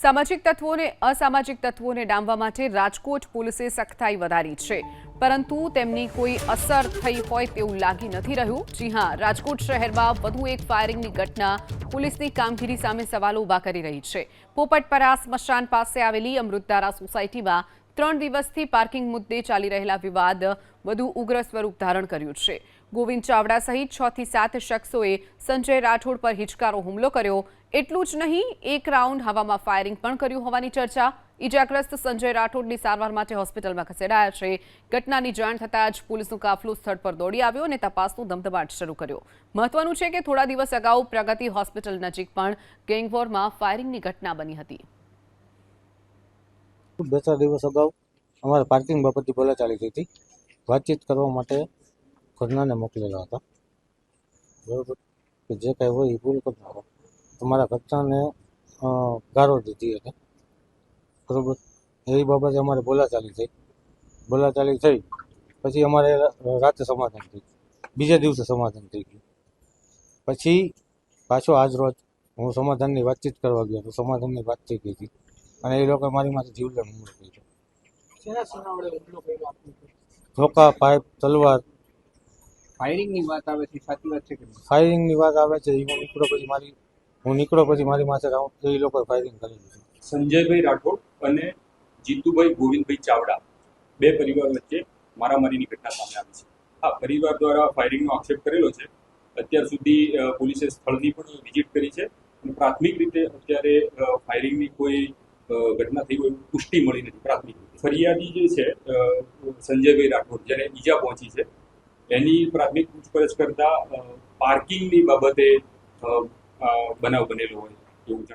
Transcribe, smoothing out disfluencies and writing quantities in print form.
સામાજિક તત્વોને અસામાજિક તત્વોને ડામવા માટે રાજકોટ પોલીસે સખ્તાઈ વધારી છે, પરંતુ તેમની કોઈ અસર થઈ હોય તેવું લાગી નથી રહ્યું। જી હા, રાજકોટ શહેરમાં વધુ એક ફાયરિંગની ઘટના પોલીસની કામગીરી સામે સવાલો ઊભા કરી રહી છે। પોપટપરા સ્મશાન પાસે આવેલી અમૃતધારા સોસાયટીમાં 3 દિવસથી પાર્કિંગ મુદ્દે ચાલી રહેલા વિવાદ વધુ ઉગ્ર સ્વરૂપ ધારણ કર્યું છે। ગોવિંદ ચાવડા સહિત 6 થી 7 શખ્સોએ સંજય રાઠોડ પર હિચકારો હુમલો કર્યો। એટલું જ નહીં, એક રાઉન્ડ હવામાં ફાયરિંગ પણ કર્યું હોવાની ચર્ચા। ઈજાગ્રસ્ત સંજય રાઠોડની સારવાર માટે હોસ્પિટલમાં ખસેડાયા છે। ઘટનાની જાણ થતાં જ પોલીસનો કાફલો સ્થળ પર દોડી આવ્યો અને તપાસનો ધમધમાટ શરૂ કર્યો। મહત્વનું છે કે થોડા દિવસ અગાઉ પ્રગતિ હોસ્પિટલ નજીક પણ ગેંગવોરમાં ફાયરિંગની ઘટના બની હતી। 2-4 દિવસ અગાઉ અમારે પાર્કિંગ બાબતે બોલાચાલી થઈ હતી। વાતચીત કરવા માટે ઘરનાને મોકલેલા હતા, બરાબર, કે જે કાંઈ હોય એ પૂરું કરી નાખો। તમારા ઘરનાને ગાળો દીધી એને, બરાબર। એ બાબતે અમારે બોલાચાલી થઈ પછી અમારે રાતે સમાધાન થયું, બીજા દિવસે સમાધાન થઈ ગયું। પછી પાછો આજ રોજ હું સમાધાનની વાતચીત કરવા ગયો તો સમાધાનની વાત થઈ ગઈ હતી અને એ લોકો મારી માથે જીવલેણ હુમલો કર્યો। ધોકા, પાઇપ, તલવાર, ફાયરિંગની વાત આવે છે, સાચી વાત છે કે નહીં? ફાયરિંગની વાત આવે છે। હું નીકળ્યો પછી મારી માથે એ લોકોએ ફાયરિંગ કરેલું છે। સંજયભાઈ રાઠોડ અને જીતુભાઈ ગોવિંદભાઈ ચાવડા બે પરિવાર વચ્ચે મારામારીની ઘટના સામે આવી છે। આ પરિવાર દ્વારા ફાયરિંગનો આક્ષેપ કરેલો છે। અત્યાર સુધી પોલીસે સ્થળની પણ વિઝિટ કરી છે અને પ્રાથમિક રીતે અત્યારે ફાયરિંગની કોઈ ઘટના થઈ હોય પુષ્ટિ મળી નથી। પ્રાથમિક ફરિયાદી જે છે સંજયભાઈ રાઠોડ, જેને ઈજા પહોંચી છે, એની પ્રાથમિક પૂછપરછ કરતા પાર્કિંગની બાબતે બનાવ બનેલો હોય એવું જણાય।